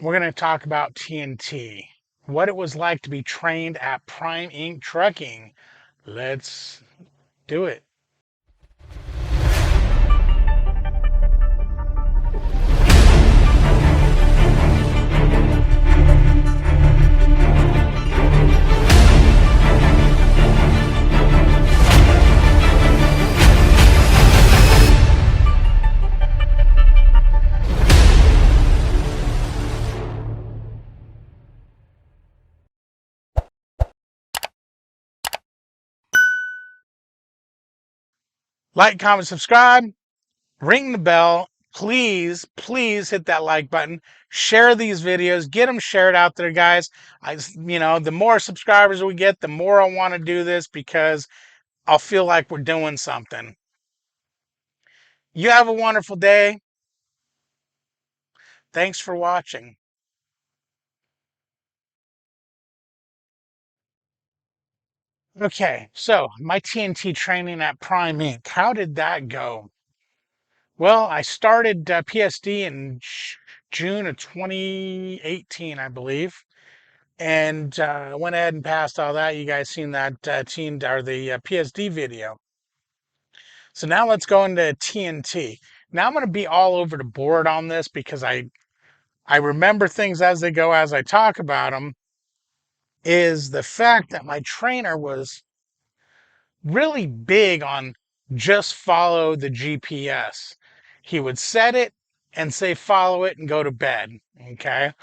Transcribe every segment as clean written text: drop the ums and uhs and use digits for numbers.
we're going to talk about TNT, what it was like to be trained at Prime Inc. Trucking. Let's do it. Like, comment, subscribe, ring the bell. Please, please hit that like button. Share these videos. Get them shared out there, guys. The more subscribers we get, the more I want to do this because I'll feel like we're doing something. You have a wonderful day. Thanks for watching. Okay, so my TNT training at Prime Inc. How did that go? Well, I started PSD in June of 2018, I believe, and went ahead and passed all that. You guys seen that the PSD video. So now let's go into TNT. Now I'm going to be all over the board on this because I remember things as they go as I talk about them. Is the fact that my trainer was really big on just follow the GPS. He would set it and say follow it and go to bed. Okay.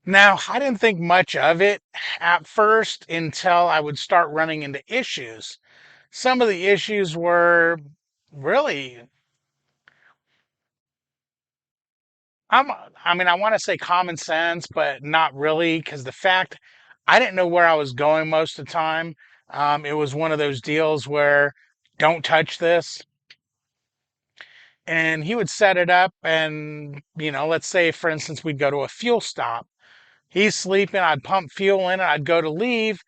Now, I didn't think much of it at first until I would start running into issues. Some of the issues were really, I'm, I mean, I want to say common sense, but not really, because the fact I didn't know where I was going most of the time. It was one of those deals where don't touch this. And he would set it up and, let's say for instance we'd go to a fuel stop. He's sleeping, I'd pump fuel in it, I'd go to leave,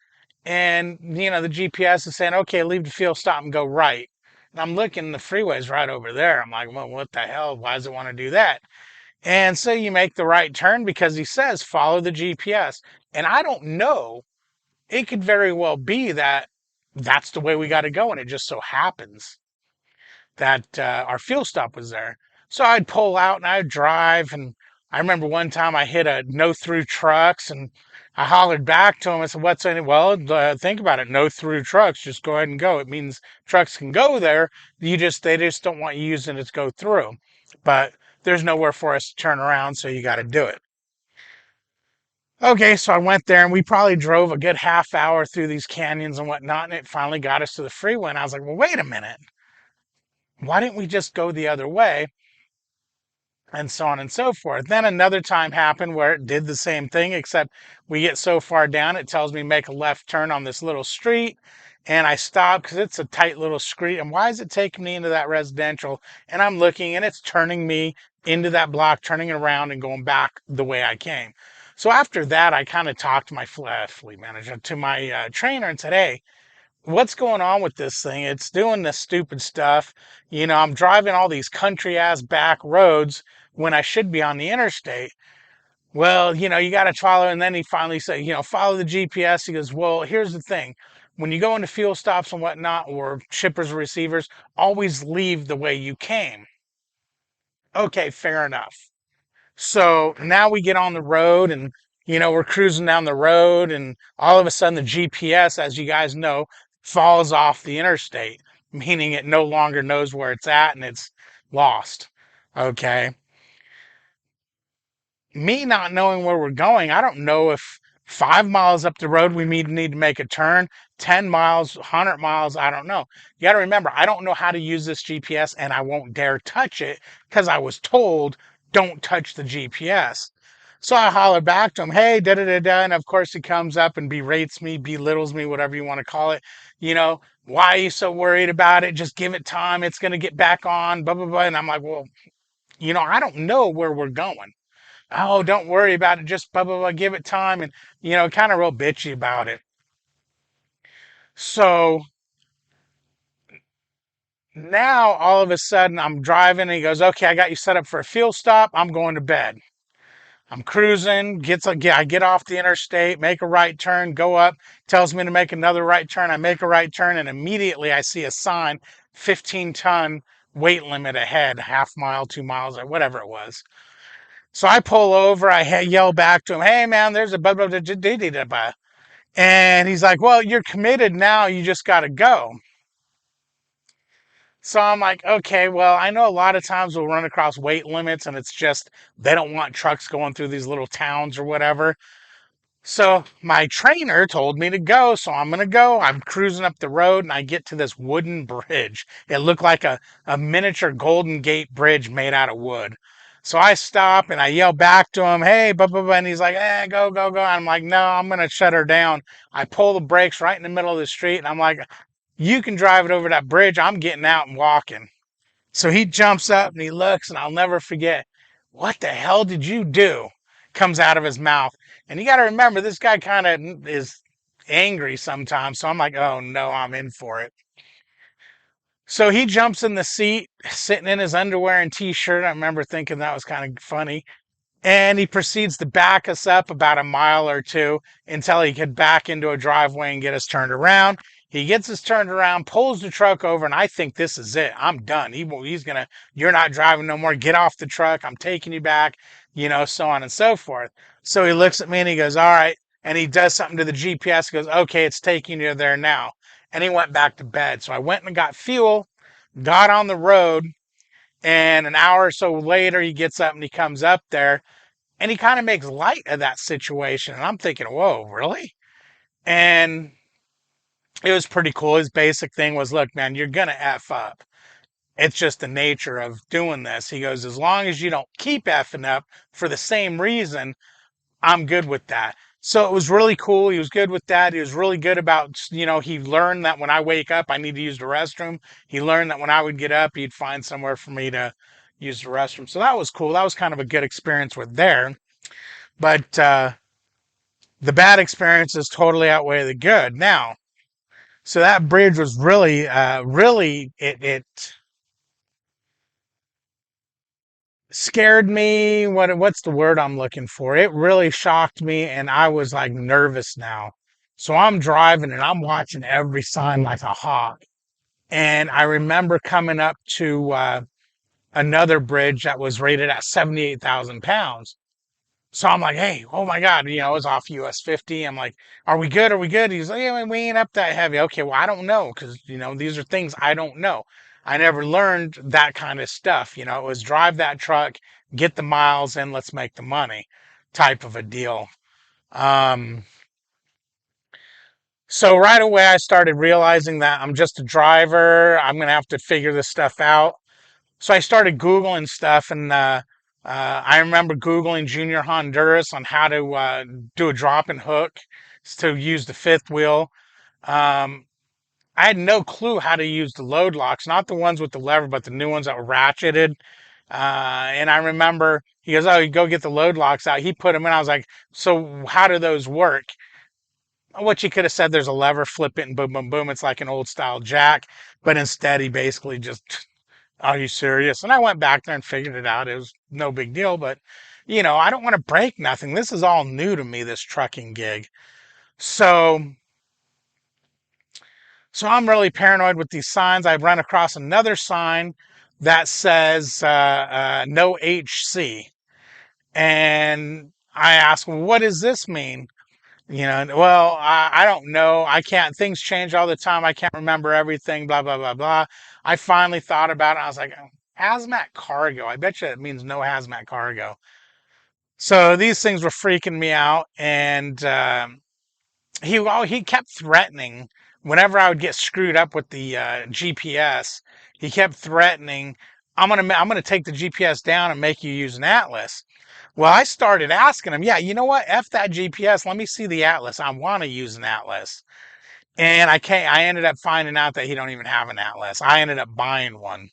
and the GPS is saying, okay, leave the fuel stop and go right. And I'm looking, the freeway's right over there. I'm like, well, what the hell, why does it want to do that? And so you make the right turn because he says follow the GPS. And I don't know, it could very well be that that's the way we got to go, and it just so happens that our fuel stop was there. So I'd pull out and I'd drive. And I remember one time I hit a no through trucks and I hollered back to him. I said, what's in it? Well, think about it. No through trucks. Just go ahead and go. It means trucks can go there. They just don't want you using it to go through. But there's nowhere for us to turn around. So you got to do it. Okay, so I went there and we probably drove a good half hour through these canyons and whatnot. And it finally got us to the freeway. And I was like, well, wait a minute. Why didn't we just go the other way? And so on and so forth. Then another time happened where it did the same thing, except we get so far down, it tells me make a left turn on this little street. And I stop because it's a tight little street. And why is it taking me into that residential? And I'm looking and it's turning me into that block, turning it around and going back the way I came. So after that, I kind of talked to my fleet manager, to my trainer, and said, hey, what's going on with this thing? It's doing this stupid stuff. I'm driving all these country ass back roads when I should be on the interstate. Well, you got to follow. And then he finally said, follow the GPS. He goes, well, here's the thing. When you go into fuel stops and whatnot, or shippers or receivers, always leave the way you came. Okay, fair enough. So now we get on the road and, we're cruising down the road and all of a sudden the GPS, as you guys know, falls off the interstate, meaning it no longer knows where it's at and it's lost. Okay. Me not knowing where we're going, I don't know if 5 miles up the road we need to make a turn, 10 miles, 100 miles, I don't know. You got to remember, I don't know how to use this GPS and I won't dare touch it because I was told don't touch the GPS. So I holler back to him, hey, da da da da. And of course, he comes up and berates me, belittles me, whatever you want to call it. Why are you so worried about it? Just give it time. It's going to get back on, blah, blah, blah. And I'm like, well, I don't know where we're going. Oh, don't worry about it. Just blah, blah, blah. Give it time. And, kind of real bitchy about it. So now all of a sudden I'm driving and he goes, okay, I got you set up for a fuel stop. I'm going to bed. I'm cruising, I get off the interstate, make a right turn, go up, tells me to make another right turn. I make a right turn, and immediately I see a sign, 15-ton weight limit ahead, half mile, 2 miles, or whatever it was. So I pull over, yell back to him, hey man, there's a blah, blah, blah, blah, blah, blah. And he's like, well, you're committed now, you just got to go. So I'm like, okay, well, I know a lot of times we'll run across weight limits and it's just they don't want trucks going through these little towns or whatever. So my trainer told me to go, so I'm gonna go. I'm cruising up the road and I get to this wooden bridge. It looked like a miniature Golden Gate bridge made out of wood. So I stop and I yell back to him, hey, blah, blah, blah. And he's like, go, go, go. I'm like, no, I'm gonna shut her down. I pull the brakes right in the middle of the street and I'm like, you can drive it over that bridge. I'm getting out and walking. So he jumps up and he looks, and I'll never forget, what the hell did you do? Comes out of his mouth. And you got to remember, this guy kind of is angry sometimes. So I'm like, oh no, I'm in for it. So he jumps in the seat, sitting in his underwear and t shirt. I remember thinking that was kind of funny. And he proceeds to back us up about a mile or two until he could back into a driveway and get us turned around. He gets us turned around, pulls the truck over, and I think this is it. I'm done. He's gonna, you're not driving no more. Get off the truck. I'm taking you back, so on and so forth. So he looks at me and he goes, all right. And he does something to the GPS. He goes, okay, it's taking you there now. And he went back to bed. So I went and got fuel, got on the road, and an hour or so later, he gets up and he comes up there and he kind of makes light of that situation. And I'm thinking, whoa, really? And it was pretty cool. His basic thing was, look, man, you're going to F up. It's just the nature of doing this. He goes, as long as you don't keep effing up for the same reason, I'm good with that. So it was really cool. He was good with that. He was really good about, he learned that when I wake up, I need to use the restroom. He learned that when I would get up, he'd find somewhere for me to use the restroom. So that was cool. That was kind of a good experience with there. But the bad experiences totally outweigh the good. Now, so that bridge was really, it scared me. What's the word I'm looking for? It really shocked me, and I was like nervous now. So I'm driving and I'm watching every sign like a hawk. And I remember coming up to another bridge that was rated at 78,000 pounds. So I'm like, hey, oh my God, it's off US 50. I'm like, are we good? Are we good? He's like, yeah, we ain't up that heavy. Okay, well, I don't know because, these are things I don't know. I never learned that kind of stuff. It was drive that truck, get the miles, and let's make the money type of a deal. Um, so right away, I started realizing that I'm just a driver. I'm going to have to figure this stuff out. So I started Googling stuff, and I remember Googling Junior Honduras on how to do a drop and hook to use the fifth wheel. Um, I had no clue how to use the load locks, not the ones with the lever, but the new ones that were ratcheted. And I remember he goes, oh, you go get the load locks out. He put them in. I was like, so how do those work? What you could have said, there's a lever, flip it, and boom, boom, boom. It's like an old style jack. But instead, he basically just, are you serious? And I went back there and figured it out. It was no big deal, but I don't want to break nothing. This is all new to me, this trucking gig. So, so I'm really paranoid with these signs. I run across another sign that says no HC. And I ask, well, what does this mean? Well, I don't know. I can't, things change all the time. I can't remember everything, blah, blah, blah, blah. I finally thought about it. I was like, hazmat cargo. I bet you it means no hazmat cargo. So these things were freaking me out. And he kept threatening whenever I would get screwed up with the GPS. He kept threatening, I'm gonna take the GPS down and make you use an atlas. Well, I started asking him, yeah, you know what? F that GPS. Let me see the atlas. I want to use an atlas. And I ended up finding out that he don't even have an atlas. I ended up buying one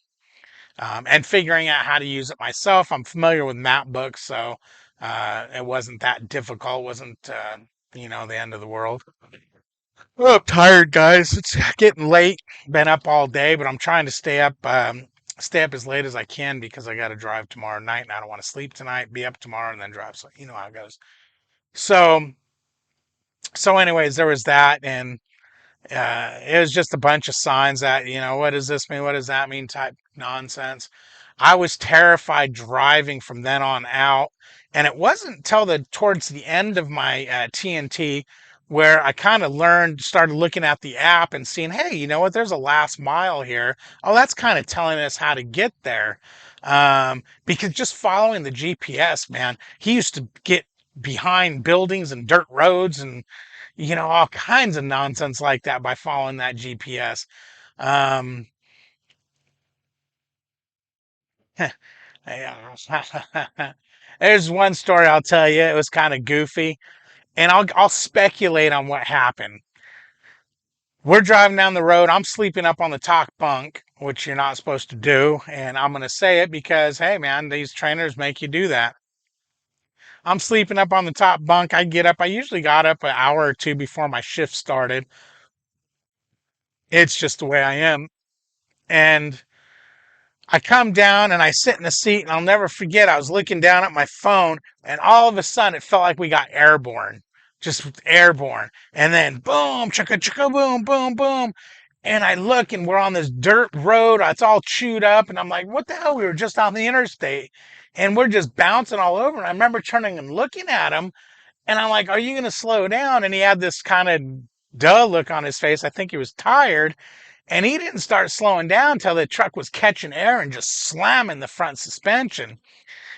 and figuring out how to use it myself. I'm familiar with map books, so it wasn't that difficult. It wasn't, the end of the world. Oh, I'm tired, guys. It's getting late. Been up all day, but I'm trying to stay up stay up as late as I can because I got to drive tomorrow night and I don't want to sleep tonight, be up tomorrow and then drive. So you know how it goes. So, so anyways, there was that. And it was just a bunch of signs that, what does this mean? What does that mean? Type nonsense. I was terrified driving from then on out. And it wasn't until towards the end of my TNT where I kind of started looking at the app and seeing, hey, you know what? There's a last mile here. Oh, that's kind of telling us how to get there. Because just following the GPS, man, he used to get behind buildings and dirt roads and all kinds of nonsense like that by following that GPS. Um, there's one story I'll tell you. It was kind of goofy, and I'll speculate on what happened. We're driving down the road. I'm sleeping up on the top bunk, which you're not supposed to do, and I'm gonna say it because hey, man, these trainers make you do that. I'm sleeping up on the top bunk. I get up. I usually got up an hour or two before my shift started. It's just the way I am, and I come down and I sit in the seat, and I'll never forget. I was looking down at my phone, and all of a sudden, it felt like we got airborne, just airborne. And then boom, chicka chicka boom, boom, boom. And I look, and we're on this dirt road. It's all chewed up, and I'm like, "What the hell?" We were just on the interstate, and we're just bouncing all over. And I remember turning and looking at him, and I'm like, "Are you going to slow down?" And he had this kind of duh look on his face. I think he was tired. And he didn't start slowing down until the truck was catching air and just slamming the front suspension.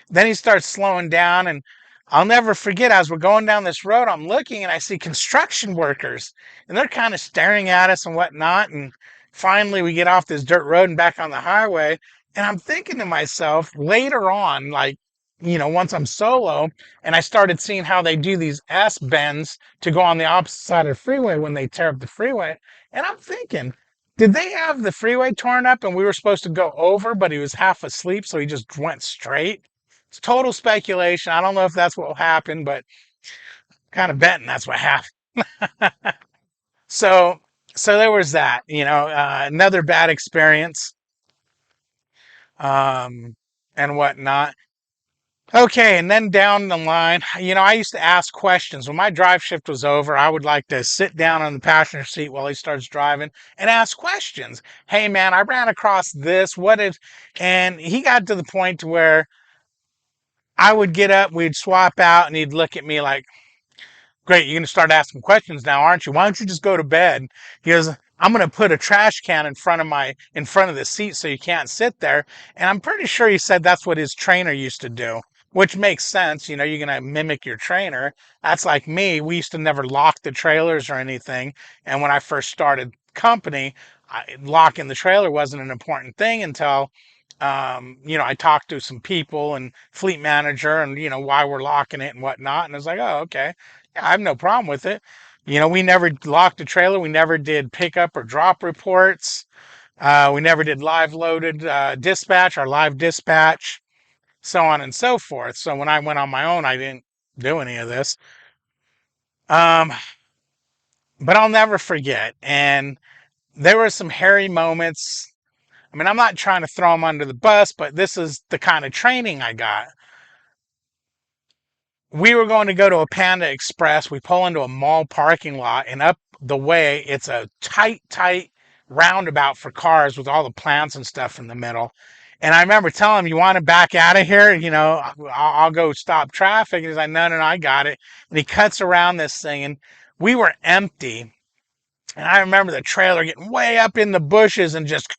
Then he starts slowing down, and I'll never forget as we're going down this road, I'm looking and I see construction workers, and they're kind of staring at us and whatnot. And finally, we get off this dirt road and back on the highway. And I'm thinking to myself later on, like, once I'm solo, and I started seeing how they do these S bends to go on the opposite side of the freeway when they tear up the freeway. And I'm thinking, did they have the freeway torn up and we were supposed to go over, but he was half asleep, so he just went straight? It's total speculation. I don't know if that's what will happen, but kind of betting that's what happened. So, so there was that. Another bad experience, um, and whatnot. Okay, and then down the line, I used to ask questions. When my drive shift was over, I would like to sit down on the passenger seat while he starts driving and ask questions. Hey, man, I ran across this. What is? And he got to the point to where I would get up, we'd swap out, and he'd look at me like, great, you're going to start asking questions now, aren't you? Why don't you just go to bed? He goes, I'm going to put a trash can in front of the seat so you can't sit there. And I'm pretty sure he said that's what his trainer used to do, which makes sense. You're going to mimic your trainer. That's like me. We used to never lock the trailers or anything. And when I first started company, locking the trailer wasn't an important thing until I talked to some people and fleet manager and, why we're locking it and whatnot. And I was like, oh, okay. Yeah, I have no problem with it. We never locked a trailer. We never did pickup or drop reports. We never did live loaded dispatch or live dispatch, so on and so forth. So when I went on my own, I didn't do any of this. Um, but I'll never forget. And there were some hairy moments. I mean, I'm not trying to throw them under the bus, but this is the kind of training I got. We were going to go to a Panda Express. We pull into a mall parking lot, and up the way, it's a tight roundabout for cars with all the plants and stuff in the middle. And I remember telling him, "You want to back out of here? I'll go stop traffic." And he's like, "No, no, no, I got it." And he cuts around this thing, and we were empty. And I remember the trailer getting way up in the bushes and just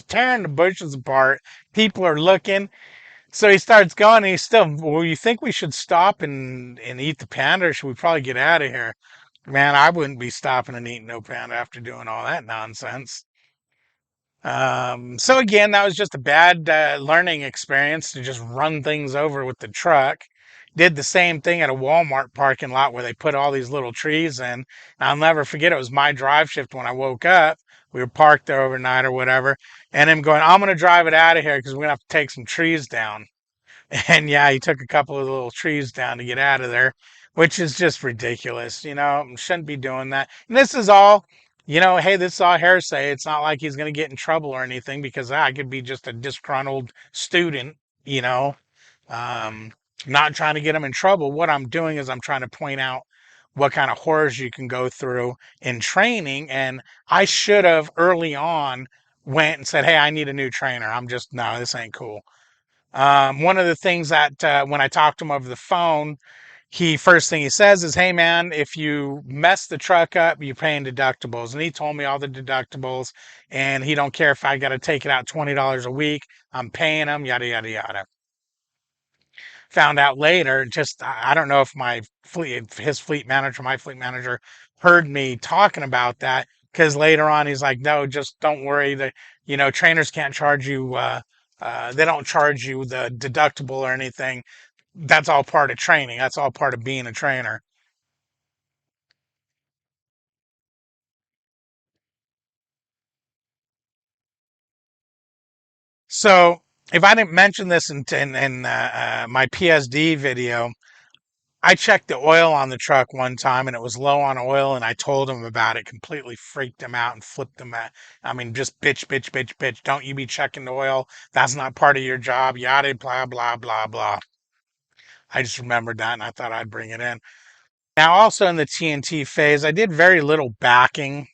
tearing the bushes apart. People are looking. So he starts going, and he's still, well, you think we should stop and eat the panda, or should we probably get out of here? Man, I wouldn't be stopping and eating no panda after doing all that nonsense. So again, that was just a bad learning experience to just run things over with the truck. Did the same thing at a Walmart parking lot where they put all these little trees in. And I'll never forget, it was my drive shift when I woke up. We were parked there overnight or whatever. And him going, I'm going to drive it out of here because we're going to have to take some trees down. And yeah, he took a couple of little trees down to get out of there, which is just ridiculous. Shouldn't be doing that. And this is all hey, this is all hearsay. It's not like he's going to get in trouble or anything because I could be just a disgruntled student, you know, um, not trying to get him in trouble. What I'm doing is I'm trying to point out what kind of horrors you can go through in training. And I should have early on went and said, hey, I need a new trainer. I'm just, no, this ain't cool. One of the things that when I talked to him over the phone, he first thing he says is, hey man, if you mess the truck up, you're paying deductibles. And he told me all the deductibles, and he don't care if I got to take it out $20 a week. I'm paying him, yada yada yada. Found out later, just I don't know if his fleet manager, my fleet manager, heard me talking about that, because later on he's like, no, just don't worry. That trainers can't charge you. They don't charge you the deductible or anything. That's all part of training. That's all part of being a trainer. So if I didn't mention this in my PSD video, I checked the oil on the truck one time and it was low on oil, and I told him about it. Completely freaked him out and flipped him out. I mean, just bitch, bitch, bitch, bitch. Don't you be checking the oil? That's not part of your job. Yada, blah, blah, blah, blah. I just remembered that and I thought I'd bring it in. Now, also in the TNT phase, I did very little backing.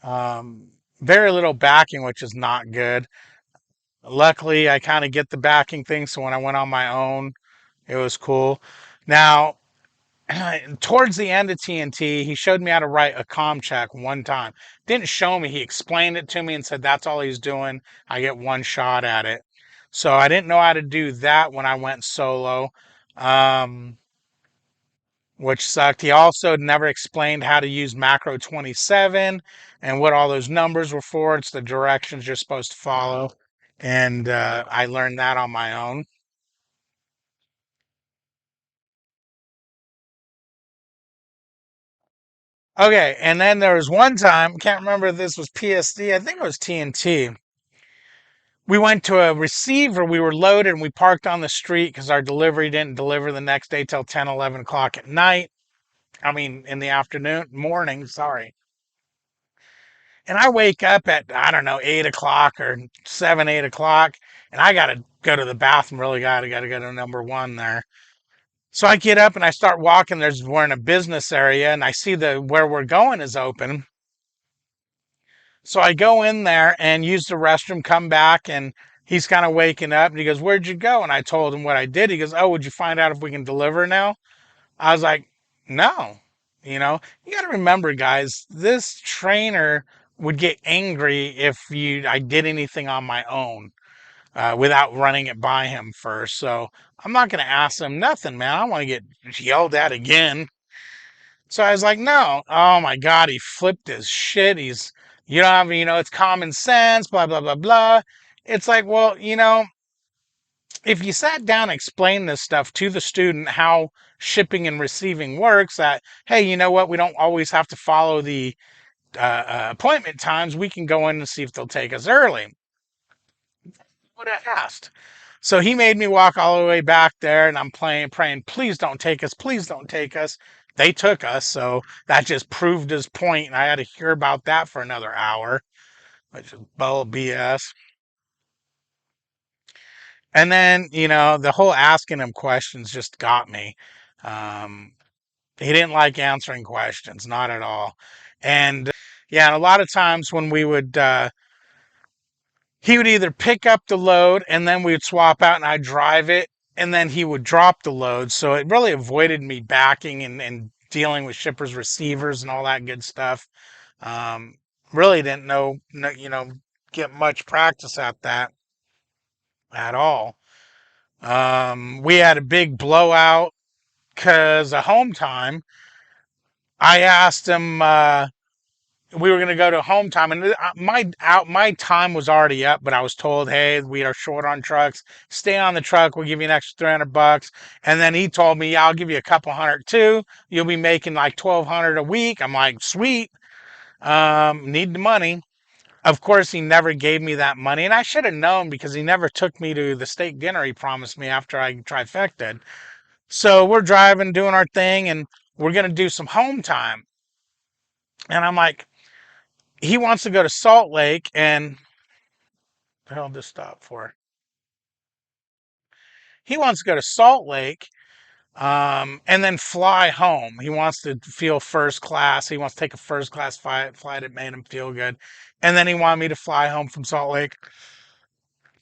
Um, Very little backing, which is not good. Luckily, I kind of get the backing thing, so when I went on my own, it was cool. Now, towards the end of TNT, he showed me how to write a comm check one time. Didn't show me, he explained it to me and said that's all he's doing. I get one shot at it. So I didn't know how to do that when I went solo, um, which sucked. He also never explained how to use macro 27 and what all those numbers were for. It's the directions you're supposed to follow. And I learned that on my own. Okay, and then there was one time, can't remember if this was PSD, I think it was TNT. We went to a receiver, we were loaded, and we parked on the street because our delivery didn't deliver the next day till 10, 11 o'clock at night. I mean, in the afternoon, morning, sorry. And I wake up at, I don't know, 8 o'clock or 7, 8 o'clock, and I got to go to the bathroom, really got to go to number one there. So I get up and I start walking. We're in a business area, and I see where we're going is open. So I go in there and use the restroom, come back, and he's kind of waking up and he goes, where'd you go? And I told him what I did. He goes, oh, would you find out if we can deliver now? I was like, no. You got to remember, guys, this trainer would get angry if I did anything on my own without running it by him first. So I'm not going to ask him nothing, man. I don't want to get yelled at again. So I was like, no. Oh my God, he flipped his shit. You don't have, it's common sense, blah, blah, blah, blah. It's like, well, if you sat down and explained this stuff to the student, how shipping and receiving works, that, hey, you know what? We don't always have to follow the appointment times. We can go in and see if they'll take us early. Would have asked. So he made me walk all the way back there, and I'm praying, please don't take us, please don't take us. They took us, so that just proved his point, and I had to hear about that for another hour, which is bull BS. And then, the whole asking him questions just got me. Um, he didn't like answering questions, not at all. And yeah, and a lot of times when he would either pick up the load and then we would swap out and I'd drive it, and then he would drop the load. So it really avoided me backing and dealing with shippers, receivers, and all that good stuff. Um, Really didn't know, get much practice at that at all. We had a big blowout because of home time. I asked him, we were going to go to home time, and my time was already up, but I was told, hey, we are short on trucks. Stay on the truck. We'll give you an extra $300. And then he told me, yeah, I'll give you a couple hundred too. You'll be making like 1,200 a week. I'm like, sweet. Need the money. Of course, he never gave me that money, and I should have known because he never took me to the steak dinner he promised me after I trifected. So we're driving, doing our thing, and we're going to do some home time. And I'm like, he wants to go to Salt Lake, and what the hell did this stop for? He wants to go to Salt Lake, and then fly home. He wants to feel first class. He wants to take a first class flight that made him feel good. And then he wanted me to fly home from Salt Lake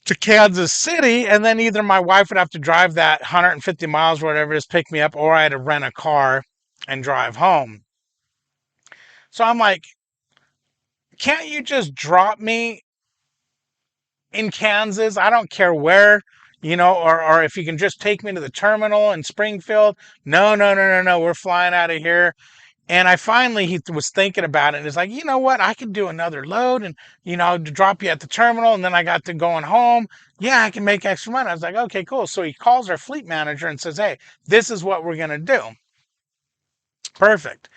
to Kansas City. And then either my wife would have to drive that 150 miles or whatever it is, pick me up, or I had to rent a car and drive home. So I'm like, can't you just drop me in Kansas? I don't care where, or if you can just take me to the terminal in Springfield. No, no, no, no, no. We're flying out of here. And I finally, he was thinking about it and it's like, you know what? I could do another load and, to drop you at the terminal. And then I got to going home. Yeah, I can make extra money. I was like, okay, cool. So he calls our fleet manager and says, hey, this is what we're going to do. Perfect.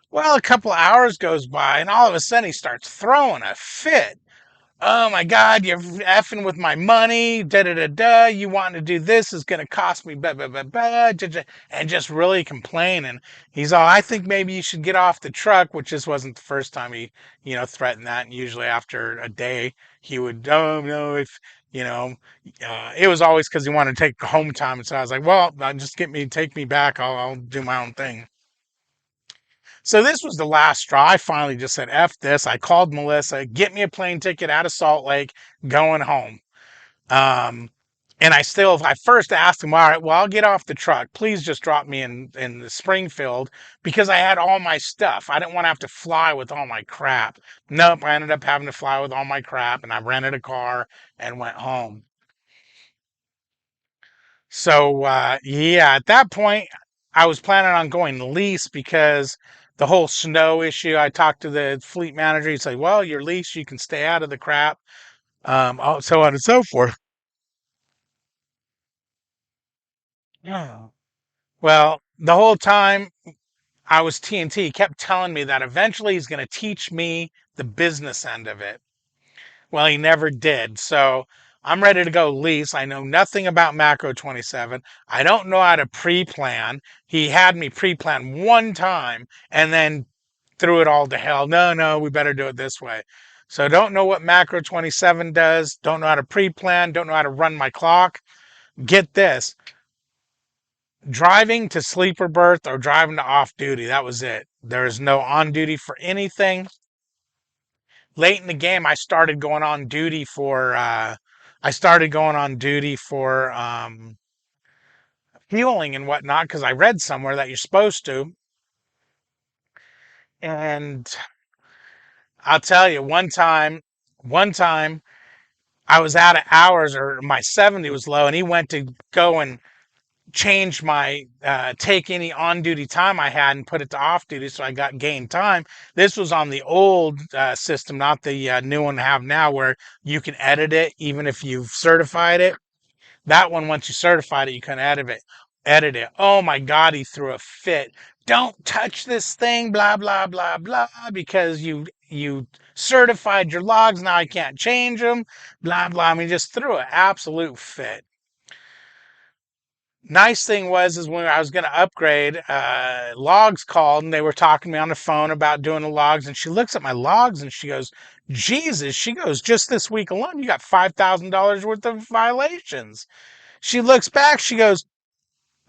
Well, a couple of hours goes by and all of a sudden he starts throwing a fit. Oh my God, you're effing with my money, da da da da. You wanting to do this is going to cost me, blah, blah, blah, blah, and just really complaining. He's all, I think maybe you should get off the truck, which just wasn't the first time he, threatened that. And usually after a day, he would, oh no, if, you know, it was always because he wanted to take home time. And so I was like, well, just take me back. I'll do my own thing. So this was the last straw. I finally just said, F this. I called Melissa, get me a plane ticket out of Salt Lake, going home. Um, and I first asked him, all right, well, I'll get off the truck. Please just drop me in the Springfield because I had all my stuff. I didn't want to have to fly with all my crap. Nope, I ended up having to fly with all my crap and I rented a car and went home. So yeah, at that point, I was planning on going lease because the whole snow issue. I talked to the fleet manager. He's like, "Well, your lease, you can stay out of the crap, so on and so forth." Yeah. Well, the whole time I was TNT, he kept telling me that eventually he's going to teach me the business end of it. Well, he never did. So I'm ready to go lease. I know nothing about Macro 27. I don't know how to pre-plan. He had me pre-plan one time and then threw it all to hell. No, no, we better do it this way. So don't know what Macro 27 does. Don't know how to pre-plan. Don't know how to run my clock. Get this. Driving to sleeper berth or driving to off duty. That was it. There is no on duty for anything. Late in the game, I started going on duty for fueling and whatnot because I read somewhere that you're supposed to. And I'll tell you, one time I was out of hours or my 70 was low, and he went to go and change my take any on duty time I had and put it to off duty, so I got gain time. This was on the old system, not the new one I have now, where you can edit it even if you've certified it. That one, once you certified it, you can edit it. Edit it. Oh my God, he threw a fit. Don't touch this thing, blah blah blah blah, because you certified your logs. Now I can't change them, blah blah. I mean, just threw an absolute fit. Nice thing was is when I was going to upgrade, logs called and they were talking to me on the phone about doing the logs. And she looks at my logs and she goes, Jesus, she goes, just this week alone, you got $5,000 worth of violations. She looks back, she goes,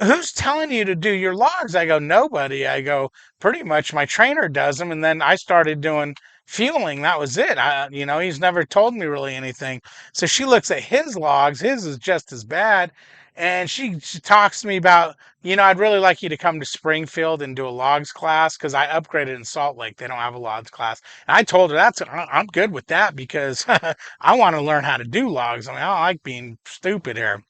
who's telling you to do your logs? I go, nobody. I go, pretty much my trainer does them. And then I started doing fueling. That was it. He's never told me really anything. So she looks at his logs. His is just as bad. And she talks to me about, I'd really like you to come to Springfield and do a logs class because I upgraded in Salt Lake. They don't have a logs class. And I told her I'm good with that because I want to learn how to do logs. I mean, I don't like being stupid here.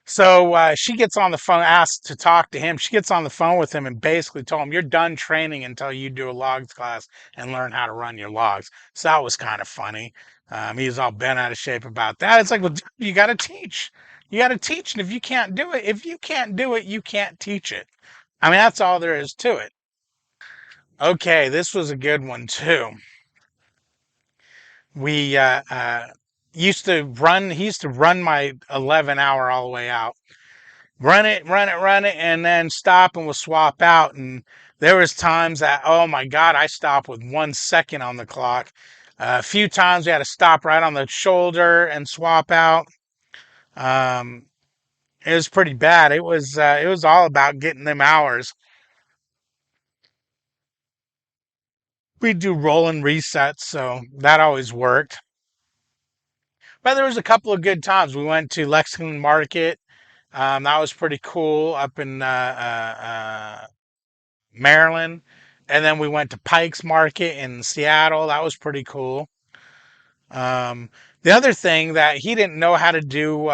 So she gets on the phone, asks to talk to him. She gets on the phone with him and basically told him, you're done training until you do a logs class and learn how to run your logs. So that was kind of funny. He was all bent out of shape about that. It's like, well, dude, you got to teach. You got to teach. And if you can't do it, you can't teach it. I mean, that's all there is to it. Okay, this was a good one too. We he used to run my 11 hour all the way out. Run it, and then stop and we'll swap out. And There was times that, oh my God, I stopped with 1 second on the clock. A few times we had to stop right on the shoulder and swap out. Um, it was pretty bad. It was all about getting them hours. We do rolling resets, so that always worked. But there was a couple of good times. We went to Lexington Market. That was pretty cool up in Maryland. And then we went to Pike's Market in Seattle. That was pretty cool. Um, the other thing that he didn't know how to do,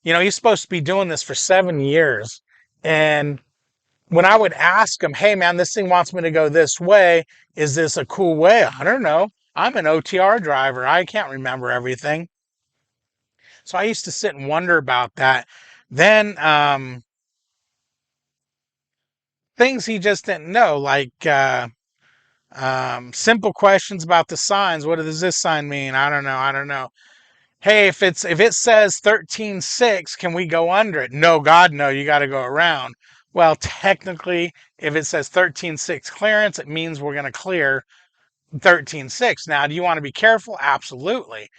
he's supposed to be doing this for 7 years. And when I would ask him, hey, man, this thing wants me to go this way. Is this a cool way? I don't know. I'm an OTR driver. I can't remember everything. So I used to sit and wonder about that. Then things he just didn't know, like simple questions about the signs. What does this sign mean? I don't know. I don't know. Hey, if it says 13.6, can we go under it? No, God, no, you got to go around. Well, technically, if it says 13.6 clearance, it means we're going to clear 13.6. Now, do you want to be careful? Absolutely.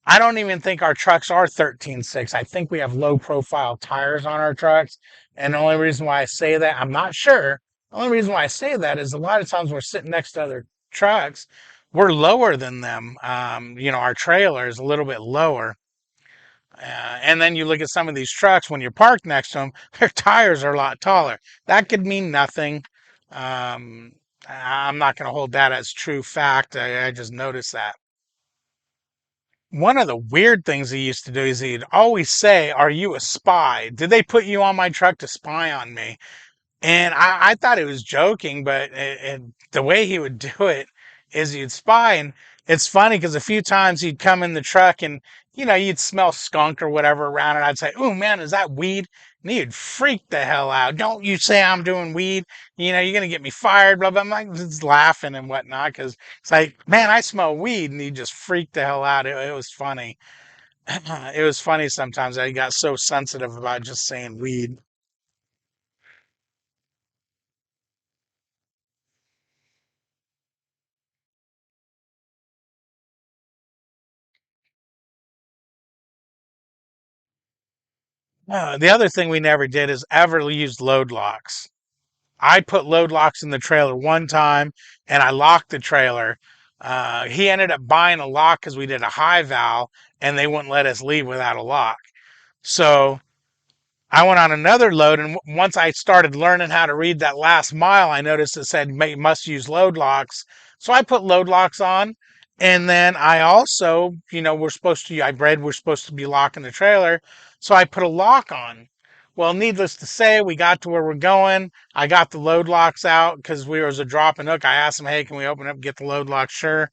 I don't even think our trucks are 13.6. I think we have low profile tires on our trucks. And the only reason why I say that, I'm not sure. The only reason why I say that is a lot of times we're sitting next to other trucks. We're lower than them. Our trailer is a little bit lower. And then you look at some of these trucks when you're parked next to them, their tires are a lot taller. That could mean nothing. Um, I'm not going to hold that as true fact. I just noticed that. One of the weird things he used to do is he'd always say, "Are you a spy? Did they put you on my truck to spy on me?" And I thought he was joking, but the way he would do it is he'd spy. And it's funny because a few times he'd come in the truck and, you'd smell skunk or whatever around it. I'd say, "Oh man, is that weed?" And he'd freak the hell out. "Don't you say I'm doing weed. You're going to get me fired, blah, blah." I'm like, just laughing and whatnot because it's like, man, I smell weed. And he just freaked the hell out. It was funny. It was funny sometimes that he got so sensitive about just saying weed. The other thing we never did is ever use load locks. I put load locks in the trailer one time and I locked the trailer. He ended up buying a lock because we did a high val and they wouldn't let us leave without a lock. So I went on another load, and once I started learning how to read that last mile, I noticed it said must use load locks. So I put load locks on, and then I also, I read we're supposed to be locking the trailer, so I put a lock on. Well, needless to say, we got to where we're going. I got the load locks out because we was a drop and hook. I asked him, "Hey, can we open up and get the load lock?" Sure.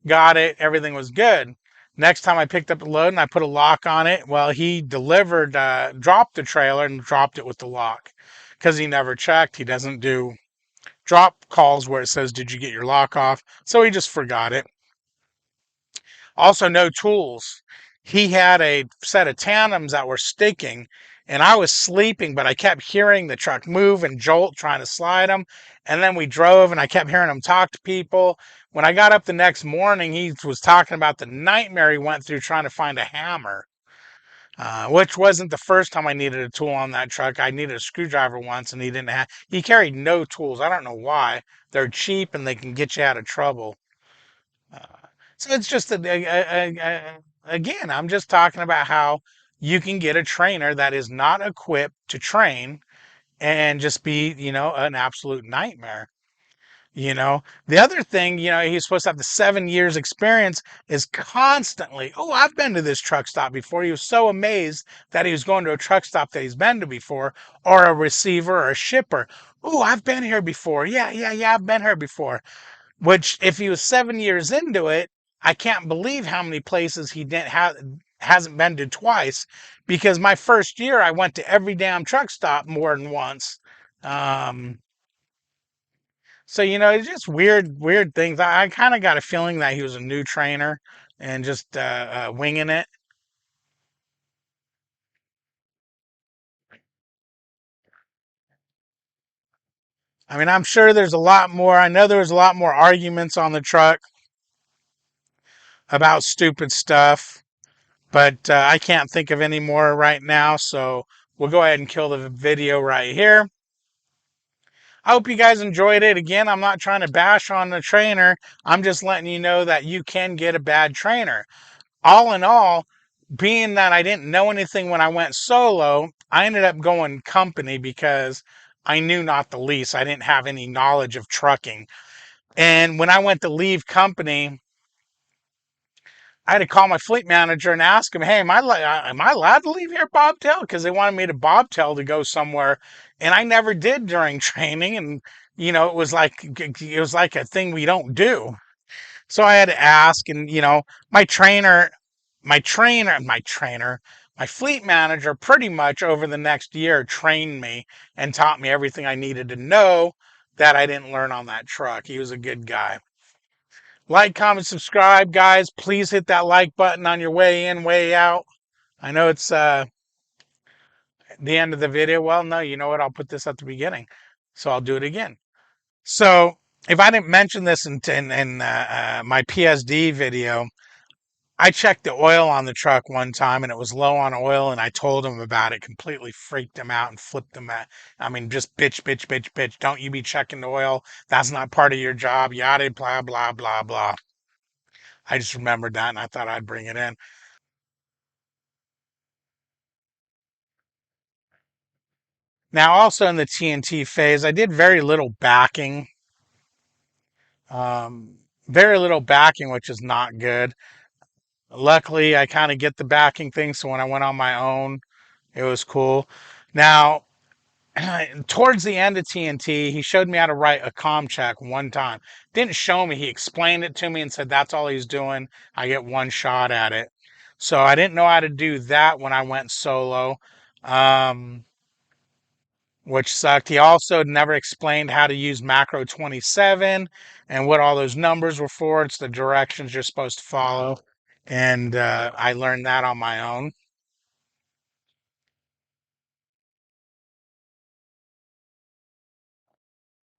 Got it. Everything was good. Next time I picked up the load and I put a lock on it, well, he dropped the trailer and dropped it with the lock because he never checked. He doesn't do drop calls where it says, "Did you get your lock off?" So he just forgot it. Also, no tools. He had a set of tandems that were sticking, and I was sleeping, but I kept hearing the truck move and jolt, trying to slide them. And then we drove, and I kept hearing him talk to people. When I got up the next morning, he was talking about the nightmare he went through trying to find a hammer, which wasn't the first time I needed a tool on that truck. I needed a screwdriver once, and he didn't have. He carried no tools. I don't know why. They're cheap, and they can get you out of trouble. Uh, so it's just again, I'm just talking about how you can get a trainer that is not equipped to train and just be, an absolute nightmare. The other thing, he's supposed to have the 7 years experience is constantly, "Oh, I've been to this truck stop before." He was so amazed that he was going to a truck stop that he's been to before, or a receiver or a shipper. "Oh, I've been here before. Yeah, yeah, yeah, I've been here before." Which, if he was 7 years into it, I can't believe how many places he didn't have hasn't been to twice. Because my first year, I went to every damn truck stop more than once. Um, so it's just weird things. I kind of got a feeling that he was a new trainer and just winging it. I mean, I'm sure there's a lot more. I know there was a lot more arguments on the truck about stupid stuff, but I can't think of any more right now. So we'll go ahead and kill the video right here. I hope you guys enjoyed it. Again, I'm not trying to bash on the trainer. I'm just letting you know that you can get a bad trainer. All in all, being that I didn't know anything when I went solo, I ended up going company because I knew not the least. I didn't have any knowledge of trucking. And when I went to leave company, I had to call my fleet manager and ask him, "Hey, am I allowed to leave here bobtail?" Because they wanted me to bobtail to go somewhere, and I never did during training. And it was like a thing we don't do. So I had to ask, and my trainer, my fleet manager, pretty much over the next year trained me and taught me everything I needed to know that I didn't learn on that truck. He was a good guy. Like, comment, subscribe, guys. Please hit that like button on your way in, way out. I know it's the end of the video. Well, no, you know what? I'll put this at the beginning. So I'll do it again. So if I didn't mention this in my PSD video, I checked the oil on the truck one time and it was low on oil, and I told him about it. Completely freaked him out and flipped him out. I mean, just bitch, bitch, bitch, bitch. Don't you be checking the oil. That's not part of your job. Yada, blah, blah, blah, blah. I just remembered that and I thought I'd bring it in. Now, also in the TNT phase, I did um, very little backing, which is not good. Luckily, I kind of get the backing thing, so when I went on my own, it was cool. Now, towards the end of TNT, he showed me how to write a comm check one time. Didn't show me, he explained it to me and said that's all he's doing. I get one shot at it. So I didn't know how to do that when I went solo. Um, which sucked. He also never explained how to use macro 27 and what all those numbers were for. It's the directions you're supposed to follow. And I learned that on my own.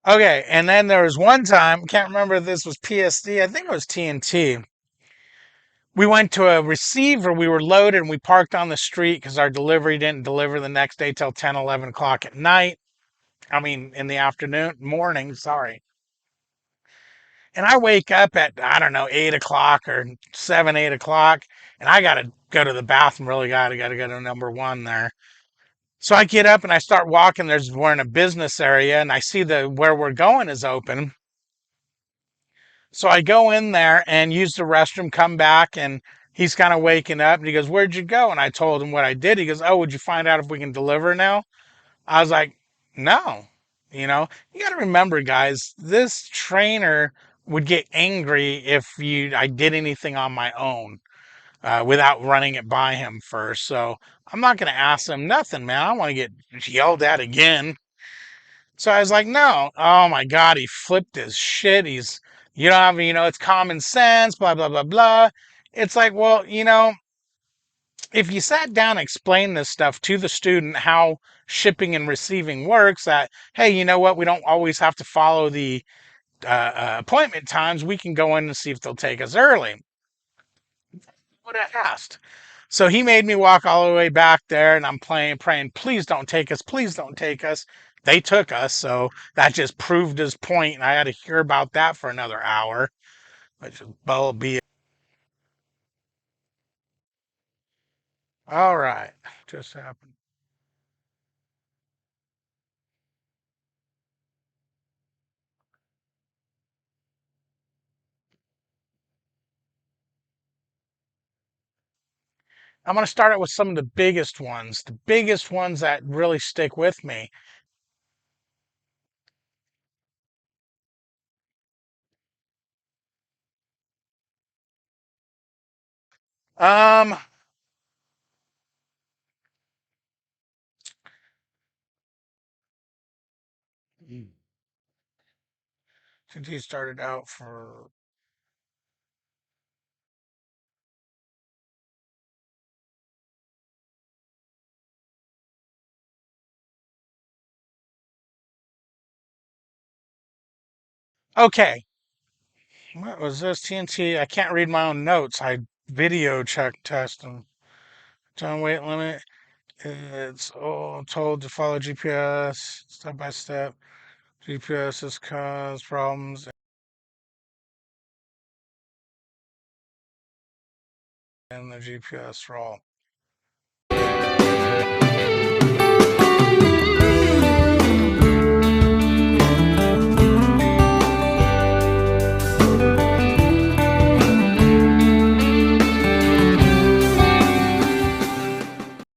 Okay, and then there was one time, can't remember if this was PSD, I think it was TNT. We went to a receiver, we were loaded, and we parked on the street because our delivery didn't deliver the next day till 10, 11 o'clock at night. I mean, in the morning, sorry. And I wake up at, I don't know, 8 o'clock or 7, 8 o'clock, and I got to go to the bathroom. Really got to go to number one there. So I get up and I start walking. We're in a business area, and I see where we're going is open. So I go in there and use the restroom, come back, and he's kind of waking up, and he goes, "Where'd you go?" And I told him what I did. He goes, "Oh, would you find out if we can deliver now?" I was like, "No." You got to remember, guys, this trainer would get angry if I did anything on my own without running it by him first. So I'm not going to ask him nothing, man. I don't want to get yelled at again. So I was like, "No." Oh my God, he flipped his shit. You don't have, it's common sense, blah, blah, blah, blah. It's like, well, if you sat down and explained this stuff to the student, how shipping and receiving works, that, hey, you know what, we don't always have to follow the appointment times, we can go in and see if they'll take us early. Would have asked. So he made me walk all the way back there, and I'm praying, please don't take us, please don't take us. They took us, so that just proved his point, and I had to hear about that for another hour, which is bull BS. All right, just happened. I'm going to start out with some of the biggest ones that really stick with me. Um, since he started out for Okay, what was this? TNT. I can't read my own notes. I video check test them. Time weight limit. It's all told to follow GPS step by step. GPS has caused problems in the GPS roll.